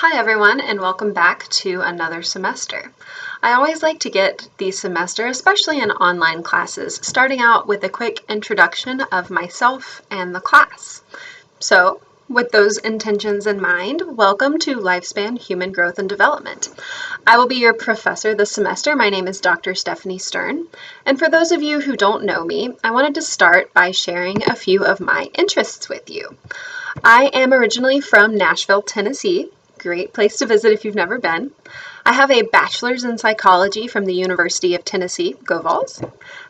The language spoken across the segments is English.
Hi everyone, and welcome back to another semester. I always like to get the semester, especially in online classes, starting out with a quick introduction of myself and the class. So, with those intentions in mind, welcome to Lifespan Human Growth and Development. I will be your professor this semester. My name is Dr. Stephanie Stern, and for those of you who don't know me, I wanted to start by sharing a few of my interests with you. I am originally from Nashville, Tennessee. Great place to visit if you've never been. I have a bachelor's in psychology from the University of Tennessee, go Vols,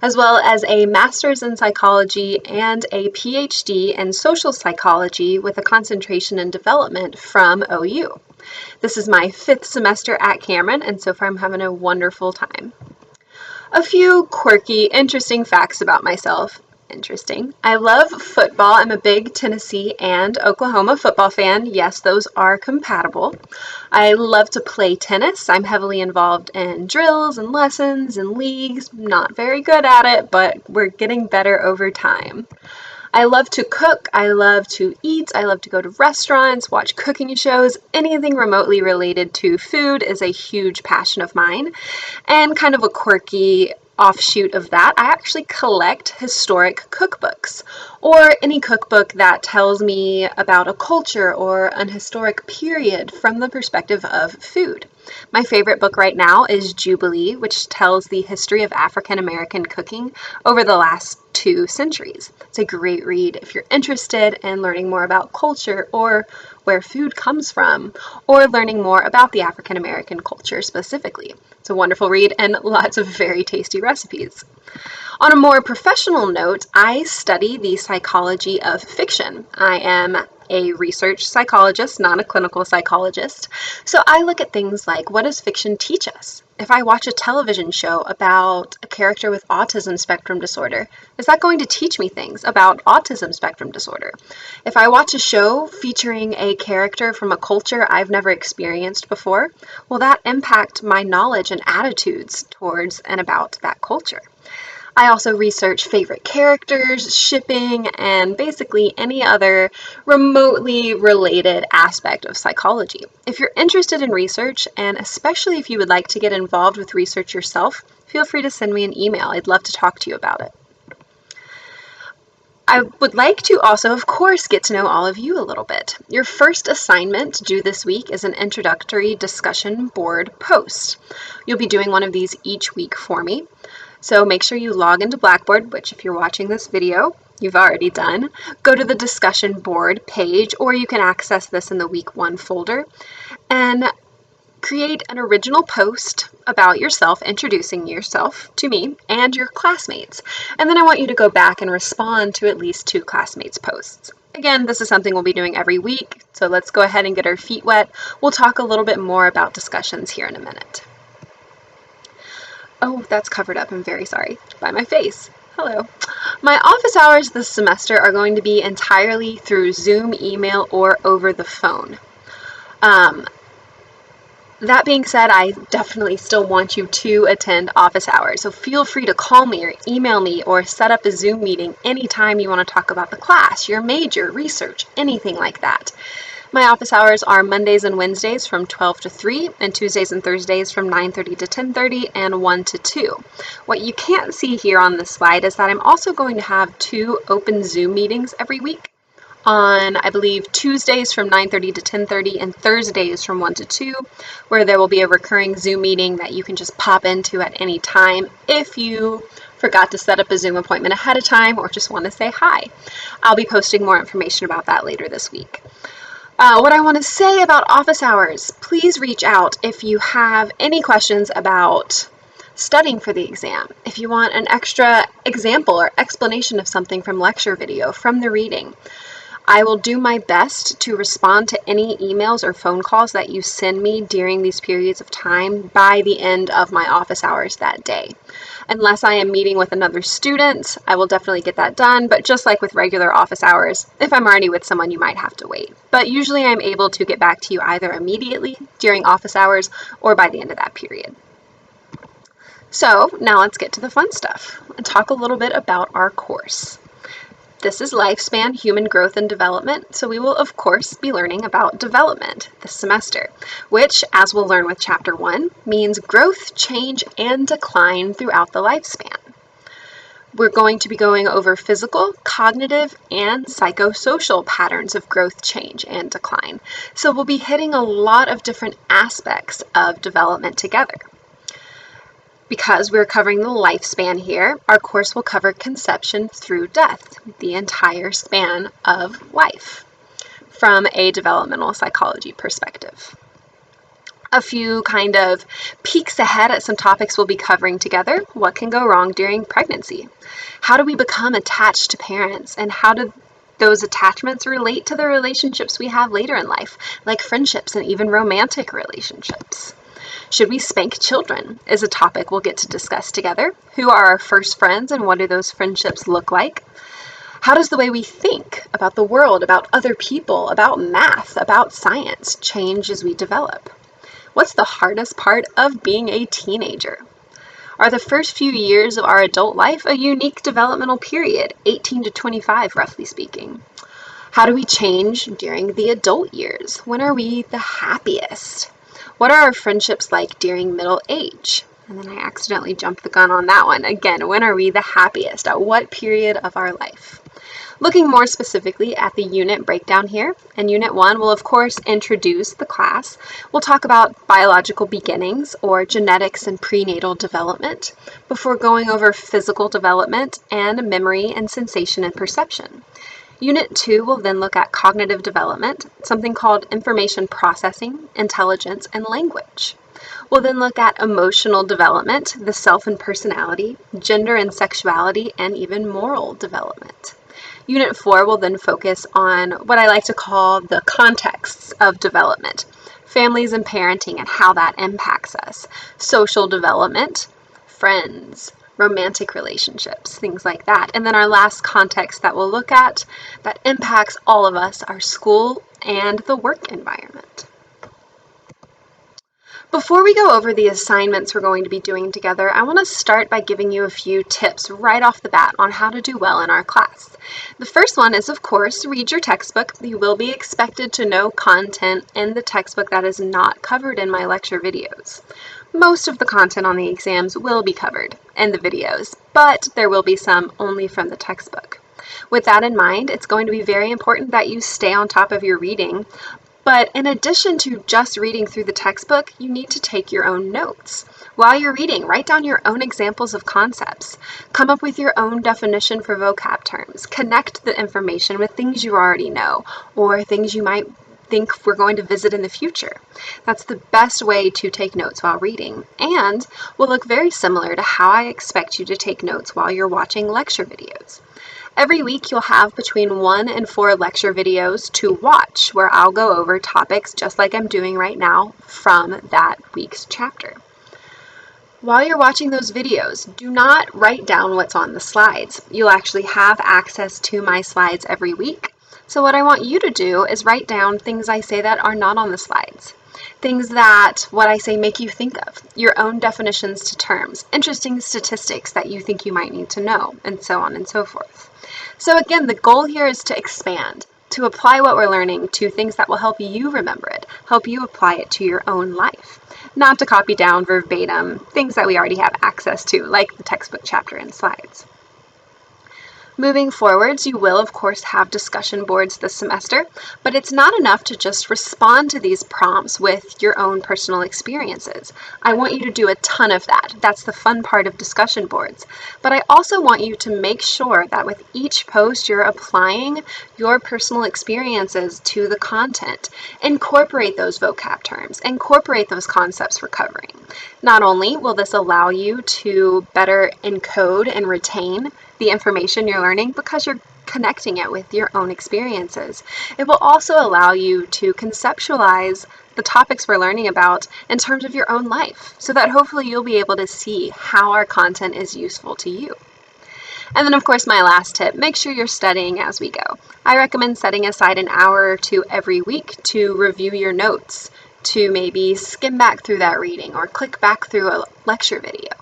as well as a master's in psychology and a PhD in social psychology with a concentration in development from OU. This is my 5th semester at Cameron, and so far I'm having a wonderful time. A few quirky, interesting facts about myself. I love football. I'm a big Tennessee and Oklahoma football fan. Yes, those are compatible. I love to play tennis. I'm heavily involved in drills and lessons and leagues. Not very good at it, but we're getting better over time. I love to cook. I love to eat. I love to go to restaurants, watch cooking shows. Anything remotely related to food is a huge passion of mine. And kind of a quirky offshoot of that, I actually collect historic cookbooks, or any cookbook that tells me about a culture or an historic period from the perspective of food. My favorite book right now is Jubilee, which tells the history of African American cooking over the last 2 centuries. It's a great read if you're interested in learning more about culture or where food comes from, or learning more about the African American culture specifically. It's a wonderful read and lots of very tasty recipes. On a more professional note, I study the psychology of fiction. I am a research psychologist, not a clinical psychologist. So I look at things like, what does fiction teach us? If I watch a television show about a character with autism spectrum disorder, is that going to teach me things about autism spectrum disorder? If I watch a show featuring a character from a culture I've never experienced before, will that impact my knowledge and attitudes towards and about that culture? I also research favorite characters, shipping, and basically any other remotely related aspect of psychology. If you're interested in research, and especially if you would like to get involved with research yourself, feel free to send me an email. I'd love to talk to you about it. I would like to also, of course, get to know all of you a little bit. Your first assignment due this week is an introductory discussion board post. You'll be doing one of these each week for me. So make sure you log into Blackboard, which if you're watching this video, you've already done. Go to the discussion board page, or you can access this in the week 1 folder, and create an original post about yourself, introducing yourself to me and your classmates. And then I want you to go back and respond to at least 2 classmates' posts. Again, this is something we'll be doing every week, so let's go ahead and get our feet wet. We'll talk a little bit more about discussions here in a minute. Oh, that's covered up, I'm very sorry, by my face. Hello. My office hours this semester are going to be entirely through Zoom, email, or over the phone. That being said, I definitely still want you to attend office hours, so feel free to call me or email me or set up a Zoom meeting anytime you want to talk about the class, your major, research, anything like that. My office hours are Mondays and Wednesdays from 12 to 3, and Tuesdays and Thursdays from 9:30 to 10:30 and 1 to 2. What you can't see here on this slide is that I'm also going to have 2 open Zoom meetings every week on, I believe, Tuesdays from 9:30 to 10:30 and Thursdays from 1 to 2, where there will be a recurring Zoom meeting that you can just pop into at any time if you forgot to set up a Zoom appointment ahead of time or just want to say hi. I'll be posting more information about that later this week. What I want to say about office hours, please reach out if you have any questions about studying for the exam. If you want an extra example or explanation of something from lecture video, from the reading, I will do my best to respond to any emails or phone calls that you send me during these periods of time by the end of my office hours that day. Unless I am meeting with another student, I will definitely get that done, but just like with regular office hours, if I'm already with someone, you might have to wait. But usually I'm able to get back to you either immediately during office hours or by the end of that period. So now let's get to the fun stuff and talk a little bit about our course. This is Lifespan Human Growth and Development, so we will of course be learning about development this semester, which, as we'll learn with Chapter 1, means growth, change, and decline throughout the lifespan. We're going to be going over physical, cognitive, and psychosocial patterns of growth, change, and decline. So we'll be hitting a lot of different aspects of development together. Because we're covering the lifespan here, our course will cover conception through death, the entire span of life, from a developmental psychology perspective. A few kind of peeks ahead at some topics we'll be covering together. What can go wrong during pregnancy? How do we become attached to parents? And how do those attachments relate to the relationships we have later in life, like friendships and even romantic relationships? Should we spank children is a topic we'll get to discuss together. Who are our first friends and what do those friendships look like? How does the way we think about the world, about other people, about math, about science change as we develop? What's the hardest part of being a teenager? Are the first few years of our adult life a unique developmental period, 18 to 25 roughly speaking? How do we change during the adult years? When are we the happiest? What are our friendships like during middle age? And then I accidentally jumped the gun on that one. Again, when are we the happiest? At what period of our life? Looking more specifically at the unit breakdown here, in Unit 1 we'll of course introduce the class. We'll talk about biological beginnings or genetics and prenatal development before going over physical development and memory and sensation and perception. Unit 2 will then look at cognitive development, something called information processing, intelligence, and language. We'll then look at emotional development, the self and personality, gender and sexuality, and even moral development. Unit 4 will then focus on what I like to call the contexts of development, families and parenting and how that impacts us, social development, friends, romantic relationships, things like that. And then our last context that we'll look at that impacts all of us, our school and the work environment. Before we go over the assignments we're going to be doing together, I want to start by giving you a few tips right off the bat on how to do well in our class. The first one is, of course, read your textbook. You will be expected to know content in the textbook that is not covered in my lecture videos. Most of the content on the exams will be covered in the videos, but there will be some only from the textbook. With that in mind, it's going to be very important that you stay on top of your reading. But in addition to just reading through the textbook, you need to take your own notes. While you're reading, write down your own examples of concepts. Come up with your own definition for vocab terms. Connect the information with things you already know or things you might think we're going to visit in the future. That's the best way to take notes while reading and will look very similar to how I expect you to take notes while you're watching lecture videos. Every week you'll have between 1 and 4 lecture videos to watch where I'll go over topics just like I'm doing right now from that week's chapter. While you're watching those videos, do not write down what's on the slides. You'll actually have access to my slides every week. So what I want you to do is write down things I say that are not on the slides. Things that what I say make you think of, your own definitions to terms, interesting statistics that you think you might need to know, and so on and so forth. So again, the goal here is to expand, to apply what we're learning to things that will help you remember it, help you apply it to your own life, not to copy down verbatim things that we already have access to, like the textbook chapter and slides. Moving forwards, you will of course have discussion boards this semester, but it's not enough to just respond to these prompts with your own personal experiences. I want you to do a ton of that. That's the fun part of discussion boards. But I also want you to make sure that with each post you're applying your personal experiences to the content. Incorporate those vocab terms, incorporate those concepts we're covering. Not only will this allow you to better encode and retain the information you're learning because you're connecting it with your own experiences. It will also allow you to conceptualize the topics we're learning about in terms of your own life, so that hopefully you'll be able to see how our content is useful to you. And then of course my last tip, make sure you're studying as we go. I recommend setting aside an hour or two every week to review your notes, to maybe skim back through that reading or click back through a lecture video.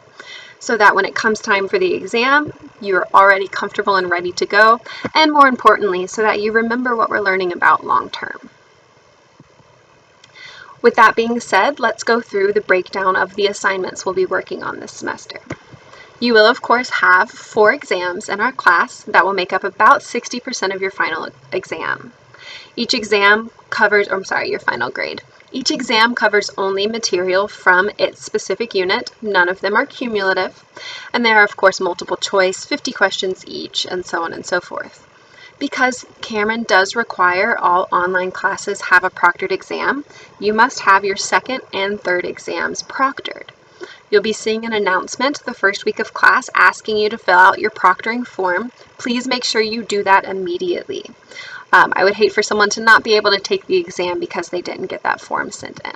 so that when it comes time for the exam, you're already comfortable and ready to go, and more importantly, so that you remember what we're learning about long term. With that being said, let's go through the breakdown of the assignments we'll be working on this semester. You will, of course, have 4 exams in our class that will make up about 60% of your final exam. Each exam covers, your final grade. Each exam covers only material from its specific unit. None of them are cumulative. And there are, of course, multiple choice, 50 questions each, and so on and so forth. Because Cameron does require all online classes have a proctored exam, you must have your second and third exams proctored. You'll be seeing an announcement the first week of class asking you to fill out your proctoring form. Please make sure you do that immediately. I would hate for someone to not be able to take the exam because they didn't get that form sent in.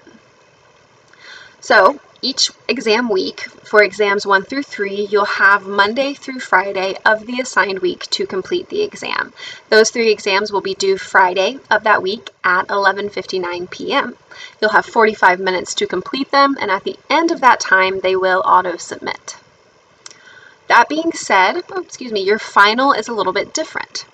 So each exam week, for exams 1 through 3, you'll have Monday through Friday of the assigned week to complete the exam. Those 3 exams will be due Friday of that week at 11:59 p.m. You'll have 45 minutes to complete them, and at the end of that time, they will auto-submit. That being said, your final is a little bit different.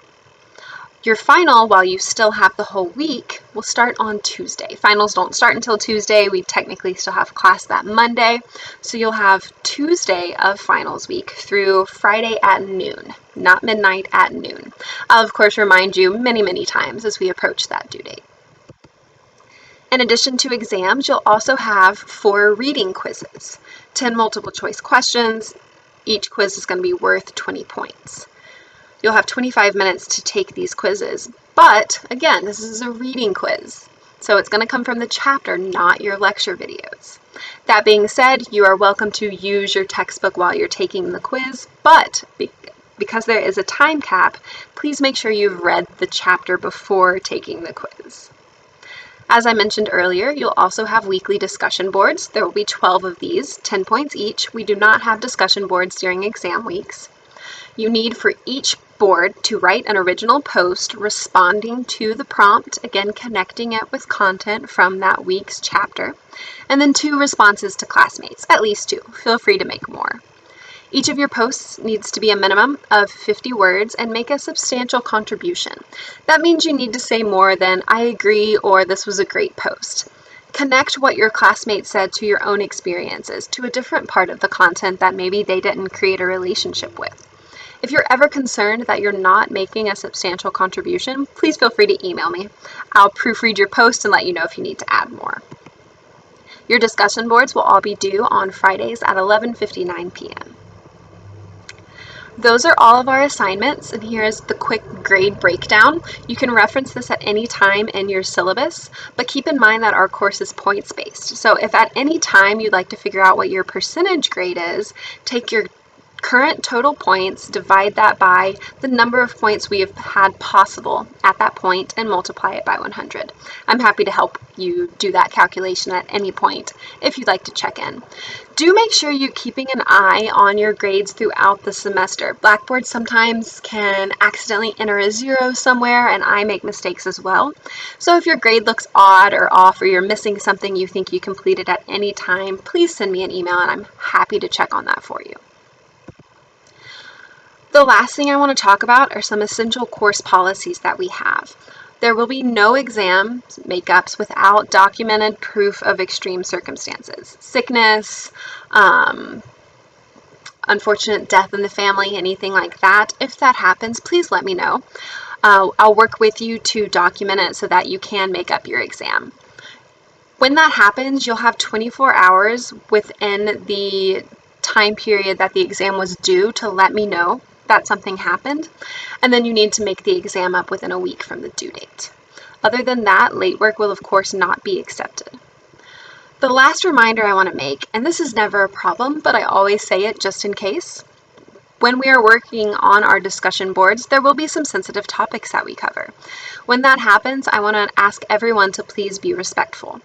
Your final, while you still have the whole week, will start on Tuesday. Finals don't start until Tuesday. We technically still have class that Monday. So you'll have Tuesday of finals week through Friday at noon, not midnight, at noon. I'll, of course, remind you many, many times as we approach that due date. In addition to exams, you'll also have 4 reading quizzes, 10 multiple choice questions. Each quiz is going to be worth 20 points. You'll have 25 minutes to take these quizzes, but again, this is a reading quiz, so it's going to come from the chapter, not your lecture videos. That being said, you are welcome to use your textbook while you're taking the quiz, but because there is a time cap, please make sure you've read the chapter before taking the quiz. As I mentioned earlier, you'll also have weekly discussion boards. There will be 12 of these, 10 points each. We do not have discussion boards during exam weeks. You need for each board to write an original post responding to the prompt, again connecting it with content from that week's chapter, and then 2 responses to classmates, at least 2. Feel free to make more. Each of your posts needs to be a minimum of 50 words and make a substantial contribution. That means you need to say more than "I agree" or "this was a great post." Connect what your classmates said to your own experiences, to a different part of the content that maybe they didn't create a relationship with. If you're ever concerned that you're not making a substantial contribution, please feel free to email me. I'll proofread your post and let you know if you need to add more. Your discussion boards will all be due on Fridays at 11:59 p.m. Those are all of our assignments, and here is the quick grade breakdown. You can reference this at any time in your syllabus, but keep in mind that our course is points-based. So if at any time you'd like to figure out what your percentage grade is, take your current total points, divide that by the number of points we have had possible at that point, and multiply it by 100. I'm happy to help you do that calculation at any point if you'd like to check in. Do make sure you're keeping an eye on your grades throughout the semester. Blackboard sometimes can accidentally enter a 0 somewhere, and I make mistakes as well. So if your grade looks odd or off, or you're missing something you think you completed at any time, please send me an email and I'm happy to check on that for you. The last thing I want to talk about are some essential course policies that we have. There will be no exam makeups without documented proof of extreme circumstances. Sickness, unfortunate death in the family, anything like that. If that happens, please let me know. I'll work with you to document it so that you can make up your exam. When that happens, you'll have 24 hours within the time period that the exam was due to let me know that something happened, and then you need to make the exam up within a week from the due date. Other than that, late work will of course not be accepted. The last reminder I want to make, and this is never a problem, but I always say it just in case, when we are working on our discussion boards, there will be some sensitive topics that we cover. When that happens, I want to ask everyone to please be respectful.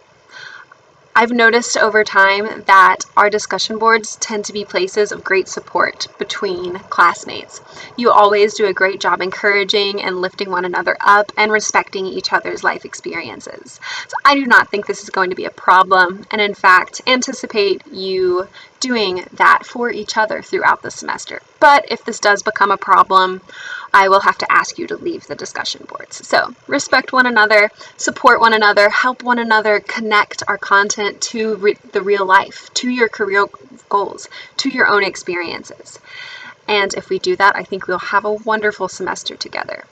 I've noticed over time that our discussion boards tend to be places of great support between classmates. You always do a great job encouraging and lifting one another up and respecting each other's life experiences. So I do not think this is going to be a problem, and in fact anticipate you doing that for each other throughout the semester. But if this does become a problem, I will have to ask you to leave the discussion boards. So respect one another, support one another, help one another connect our content to the real life, to your career goals, to your own experiences. And if we do that, I think we'll have a wonderful semester together.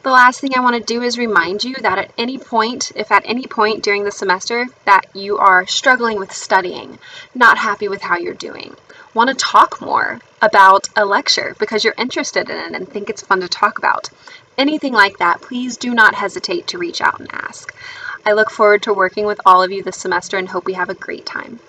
The last thing I want to do is remind you that at any point, if at any point during the semester that you are struggling with studying, not happy with how you're doing, want to talk more about a lecture because you're interested in it and think it's fun to talk about, anything like that, please do not hesitate to reach out and ask. I look forward to working with all of you this semester and hope we have a great time.